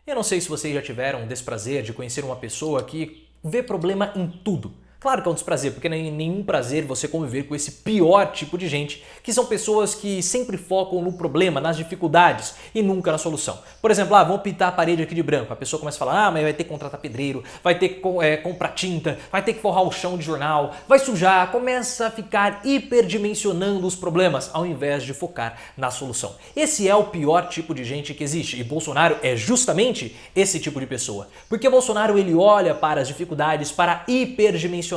Eu não sei se vocês já tiveram o desprazer de conhecer uma pessoa que vê problema em tudo. Claro que é um desprazer, porque não é nenhum prazer você conviver com esse pior tipo de gente, que são pessoas que sempre focam no problema, nas dificuldades e nunca na solução. Por exemplo, vamos pintar a parede aqui de branco. A pessoa começa a falar, mas vai ter que contratar pedreiro, vai ter que comprar tinta, vai ter que forrar o chão de jornal, vai sujar, começa a ficar hiperdimensionando os problemas, ao invés de focar na solução. Esse é o pior tipo de gente que existe, e Bolsonaro é justamente esse tipo de pessoa. Porque Bolsonaro ele olha para as dificuldades para hiperdimensionar,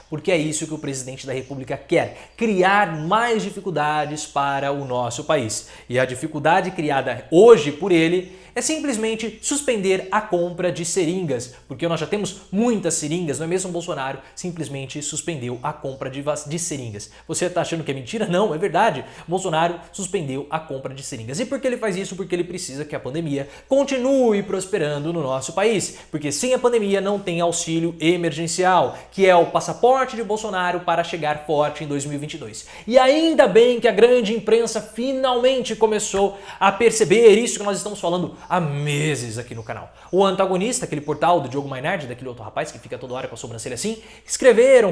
porque é isso que o presidente da República quer, criar mais dificuldades para o nosso país. E a dificuldade criada hoje por ele é simplesmente suspender a compra de seringas, porque nós já temos muitas seringas, não é mesmo? Bolsonaro simplesmente suspendeu a compra de seringas. Você está achando que é mentira? Não, é verdade. Bolsonaro suspendeu a compra de seringas. E por que ele faz isso? Porque ele precisa que a pandemia continue prosperando no nosso país, porque sem a pandemia não tem auxílio emergencial, que é o passaporte de Bolsonaro para chegar forte em 2022. E ainda bem que a grande imprensa finalmente começou a perceber isso que nós estamos falando há meses aqui no canal. O Antagonista, aquele portal do Diogo Mainardi, daquele outro rapaz que fica toda hora com a sobrancelha assim,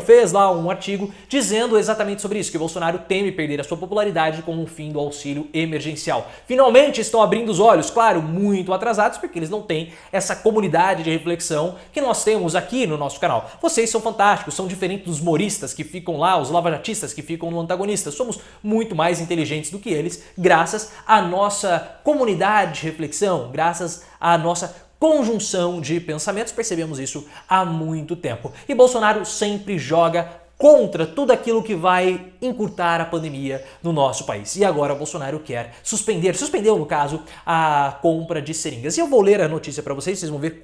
fez lá um artigo dizendo exatamente sobre isso, que Bolsonaro teme perder a sua popularidade com o fim do auxílio emergencial. Finalmente estão abrindo os olhos, claro, muito atrasados, porque eles não têm essa comunidade de reflexão que nós temos aqui no nosso canal. Vocês são fantásticos, são diferentes dos humoristas que ficam lá, os lavajatistas que ficam no Antagonista. Somos muito mais inteligentes do que eles, graças à nossa comunidade de reflexão, graças à nossa conjunção de pensamentos. Percebemos isso há muito tempo. E Bolsonaro sempre joga contra tudo aquilo que vai encurtar a pandemia no nosso país. E agora Bolsonaro quer suspendeu no caso, a compra de seringas. E eu vou ler a notícia para vocês vão ver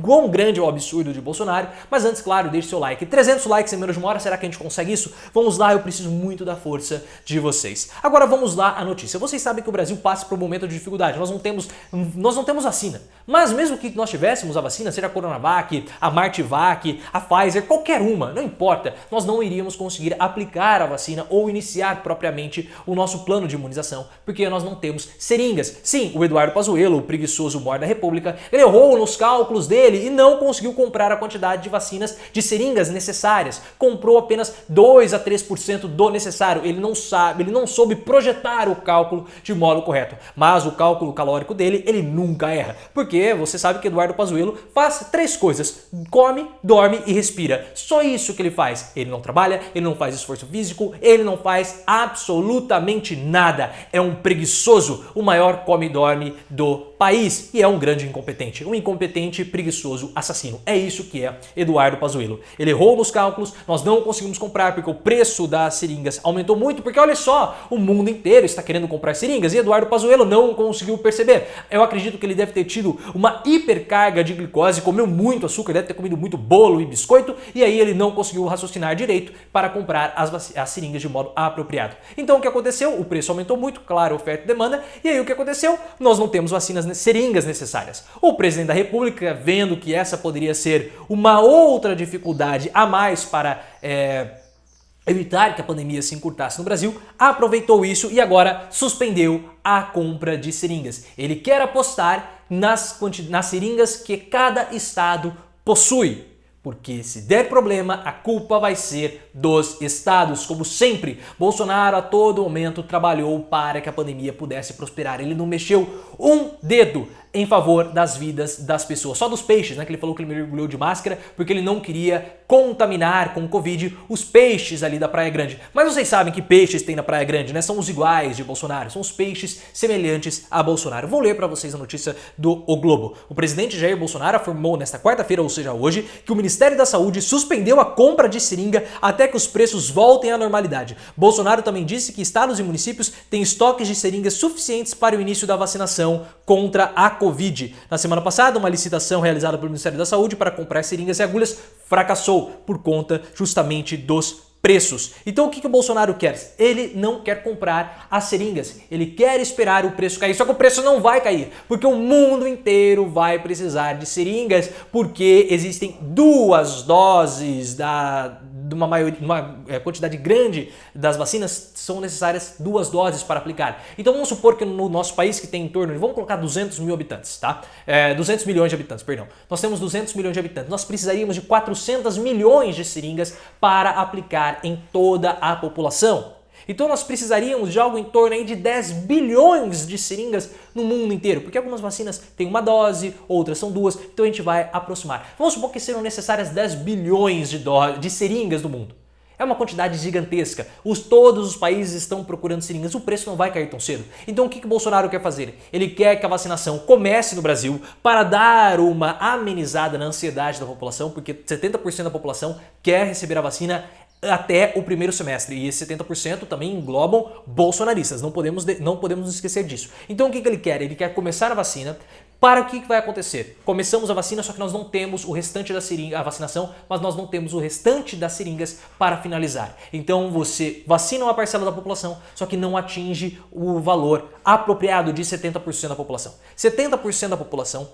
quão grande é o absurdo de Bolsonaro, mas antes, claro, deixe seu like. 300 likes em menos de uma hora, será que a gente consegue isso? Vamos lá, eu preciso muito da força de vocês. Agora vamos lá a notícia. Vocês sabem que o Brasil passa por um momento de dificuldade, nós não temos vacina. Mas mesmo que nós tivéssemos a vacina, seja a Coronavac, a Martivac, a Pfizer, qualquer uma, não importa, nós não iríamos conseguir aplicar a vacina ou iniciar propriamente o nosso plano de imunização, porque nós não temos seringas. Sim, o Eduardo Pazuello, o preguiçoso mor da República, ele errou nos cálculos dele e não conseguiu comprar a quantidade de vacinas, de seringas necessárias. Comprou apenas 2 a 3% do necessário. Ele não soube projetar o cálculo de modo correto. Mas o cálculo calórico dele, ele nunca erra. Porque você sabe que Eduardo Pazuello faz 3 coisas: come, dorme e respira. Só isso que ele faz. Ele não trabalha, ele não faz esforço físico, ele não faz absolutamente nada. É um preguiçoso, o maior come e dorme do país, e é um grande incompetente, um incompetente, preguiçoso, assassino. É isso que é Eduardo Pazuello. Ele errou nos cálculos, nós não conseguimos comprar porque o preço das seringas aumentou muito, porque olha só, o mundo inteiro está querendo comprar seringas e Eduardo Pazuello não conseguiu perceber. Eu acredito que ele deve ter tido uma hipercarga de glicose, comeu muito açúcar, deve ter comido muito bolo e biscoito, e aí ele não conseguiu raciocinar direito para comprar as seringas de modo apropriado. Então o que aconteceu? O preço aumentou muito, claro, oferta e demanda, e aí o que aconteceu? Nós não temos seringas necessárias. O presidente da República, vendo que essa poderia ser uma outra dificuldade a mais para evitar que a pandemia se encurtasse no Brasil, aproveitou isso e agora suspendeu a compra de seringas. Ele quer apostar nas seringas que cada estado possui. Porque se der problema, a culpa vai ser dos estados. Como sempre, Bolsonaro a todo momento trabalhou para que a pandemia pudesse prosperar. Ele não mexeu um dedo em favor das vidas das pessoas. Só dos peixes, né? Que ele falou que ele mergulhou de máscara porque ele não queria contaminar com Covid os peixes ali da Praia Grande. Mas vocês sabem que peixes tem na Praia Grande, né? São os iguais de Bolsonaro, são os peixes semelhantes a Bolsonaro. Vou ler para vocês a notícia do O Globo. O presidente Jair Bolsonaro afirmou nesta quarta-feira, ou seja, hoje, que o Ministério da Saúde suspendeu a compra de seringa até que os preços voltem à normalidade. Bolsonaro também disse que estados e municípios têm estoques de seringas suficientes para o início da vacinação contra a Covid. Na semana passada, uma licitação realizada pelo Ministério da Saúde para comprar seringas e agulhas fracassou por conta justamente dos preços. Então o que o Bolsonaro quer? Ele não quer comprar as seringas, ele quer esperar o preço cair, só que o preço não vai cair, porque o mundo inteiro vai precisar de seringas, porque existem 2 doses quantidade grande das vacinas, são necessárias 2 doses para aplicar. Então vamos supor que no nosso país, que tem em torno, vamos colocar 200 mil habitantes, tá? 200 milhões de habitantes, perdão. Nós temos 200 milhões de habitantes. Nós precisaríamos de 400 milhões de seringas para aplicar em toda a população. Então nós precisaríamos de algo em torno aí de 10 bilhões de seringas no mundo inteiro, porque algumas vacinas têm uma dose, outras são 2, então a gente vai aproximar. Vamos supor que serão necessárias 10 bilhões de seringas no mundo. É uma quantidade gigantesca. Todos os países estão procurando seringas, o preço não vai cair tão cedo. Então o que o Bolsonaro quer fazer? Ele quer que a vacinação comece no Brasil para dar uma amenizada na ansiedade da população, porque 70% da população quer receber a vacina até o primeiro semestre, e esses 70% também englobam bolsonaristas, não podemos nos esquecer disso. Então o que ele quer? Ele quer começar a vacina. Para o que vai acontecer? Começamos a vacina, só que nós não temos o restante da seringa, a vacinação, mas nós não temos o restante das seringas para finalizar. Então você vacina uma parcela da população, só que não atinge o valor apropriado de 70% da população. 70% da população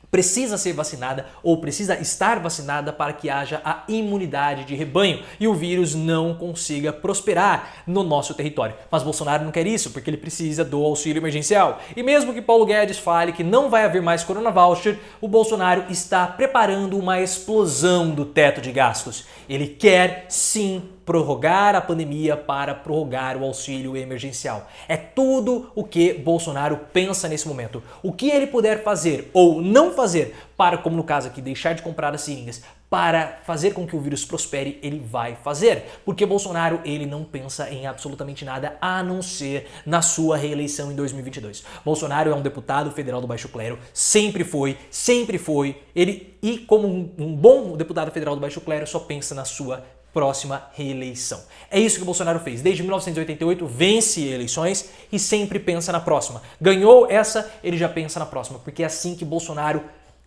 precisa ser vacinada ou precisa estar vacinada para que haja a imunidade de rebanho e o vírus não consiga prosperar no nosso território. Mas Bolsonaro não quer isso porque ele precisa do auxílio emergencial. E mesmo que Paulo Guedes fale que não vai haver mais Corona Voucher, o Bolsonaro está preparando uma explosão do teto de gastos. Ele quer sim prorrogar a pandemia para prorrogar o auxílio emergencial. É tudo o que Bolsonaro pensa nesse momento. O que ele puder fazer ou não fazer para, como no caso aqui, deixar de comprar as seringas, para fazer com que o vírus prospere, ele vai fazer. Porque Bolsonaro, ele não pensa em absolutamente nada a não ser na sua reeleição em 2022. Bolsonaro é um deputado federal do baixo clero, sempre foi. Ele, e como um bom deputado federal do baixo clero, só pensa na sua próxima reeleição. É isso que o Bolsonaro fez. Desde 1988, vence eleições e sempre pensa na próxima. Ganhou essa, ele já pensa na próxima, porque é assim que Bolsonaro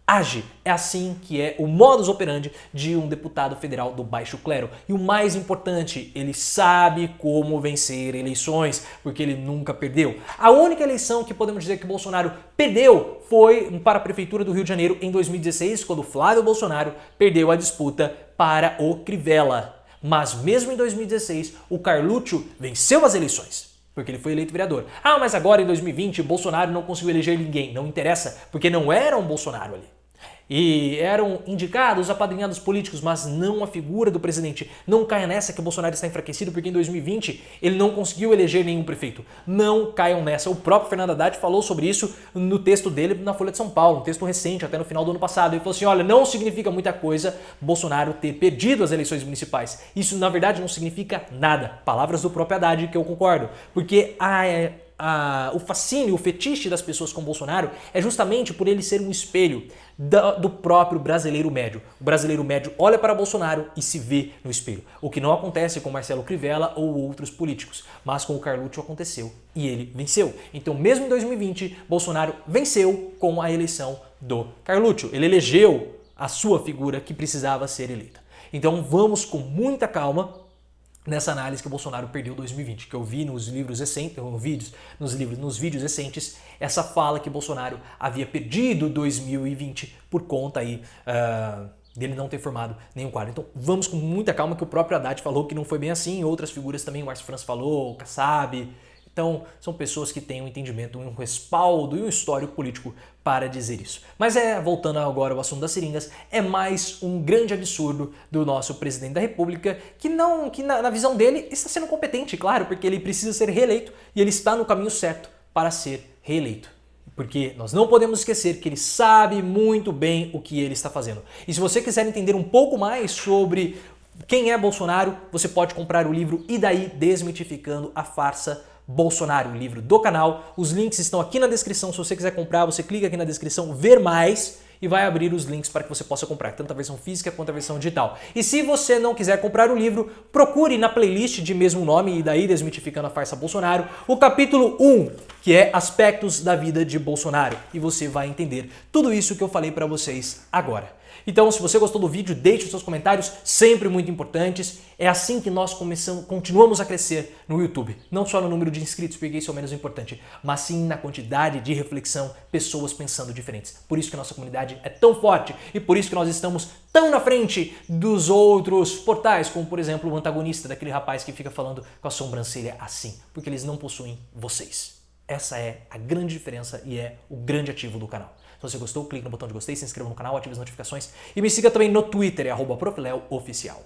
age. É assim que é o modus operandi de um deputado federal do baixo clero. E o mais importante, ele sabe como vencer eleições, porque ele nunca perdeu. A única eleição que podemos dizer que Bolsonaro perdeu foi para a Prefeitura do Rio de Janeiro em 2016, quando Flávio Bolsonaro perdeu a disputa para o Crivella. Mas mesmo em 2016, o Carluccio venceu as eleições, porque ele foi eleito vereador. Ah, mas agora em 2020, Bolsonaro não conseguiu eleger ninguém. Não interessa, porque não era um Bolsonaro ali. E eram indicados, apadrinhados políticos, mas não a figura do presidente. Não caia nessa que o Bolsonaro está enfraquecido porque em 2020 ele não conseguiu eleger nenhum prefeito. Não caiam nessa. O próprio Fernando Haddad falou sobre isso no texto dele na Folha de São Paulo, um texto recente, até no final do ano passado. Ele falou assim, olha, não significa muita coisa Bolsonaro ter perdido as eleições municipais. Isso, na verdade, não significa nada. Palavras do próprio Haddad, que eu concordo. Porque o fascínio, o fetiche das pessoas com Bolsonaro é justamente por ele ser um espelho do próprio brasileiro médio. O brasileiro médio olha para Bolsonaro e se vê no espelho. O que não acontece com Marcelo Crivella ou outros políticos, mas com o Carluccio aconteceu e ele venceu. Então, mesmo em 2020, Bolsonaro venceu com a eleição do Carluccio. Ele elegeu a sua figura que precisava ser eleita. Então, vamos com muita calma nessa análise que o Bolsonaro perdeu 2020, que eu vi nos livros recentes, nos vídeos recentes, essa fala que Bolsonaro havia perdido 2020 por conta aí dele não ter formado nenhum quadro. Então vamos com muita calma, que o próprio Haddad falou que não foi bem assim, outras figuras também, o Márcio França falou, o Kassab. Então, são pessoas que têm um entendimento, um respaldo e um histórico político para dizer isso. Mas voltando agora ao assunto das seringas, é mais um grande absurdo do nosso presidente da República, que na visão dele está sendo competente, claro, porque ele precisa ser reeleito e ele está no caminho certo para ser reeleito. Porque nós não podemos esquecer que ele sabe muito bem o que ele está fazendo. E se você quiser entender um pouco mais sobre quem é Bolsonaro, você pode comprar o livro E Daí? Desmitificando a Farsa Bolsonaro, o livro do canal. Os links estão aqui na descrição. Se você quiser comprar, você clica aqui na descrição, ver mais, e vai abrir os links para que você possa comprar, tanto a versão física quanto a versão digital. E se você não quiser comprar o livro, procure na playlist de mesmo nome, E Daí? Desmitificando a Farsa Bolsonaro, o capítulo 1, que é Aspectos da Vida de Bolsonaro. E você vai entender tudo isso que eu falei para vocês agora. Então, se você gostou do vídeo, deixe os seus comentários, sempre muito importantes. É assim que nós continuamos a crescer no YouTube. Não só no número de inscritos, porque isso é o menos importante, mas sim na quantidade de reflexão, pessoas pensando diferentes. Por isso que a nossa comunidade é tão forte e por isso que nós estamos tão na frente dos outros portais, como por exemplo o antagonista daquele rapaz que fica falando com a sobrancelha assim, porque eles não possuem vocês. Essa é a grande diferença e é o grande ativo do canal. Se você gostou, clique no botão de gostei, se inscreva no canal, ative as notificações e me siga também no Twitter, @profleoficial.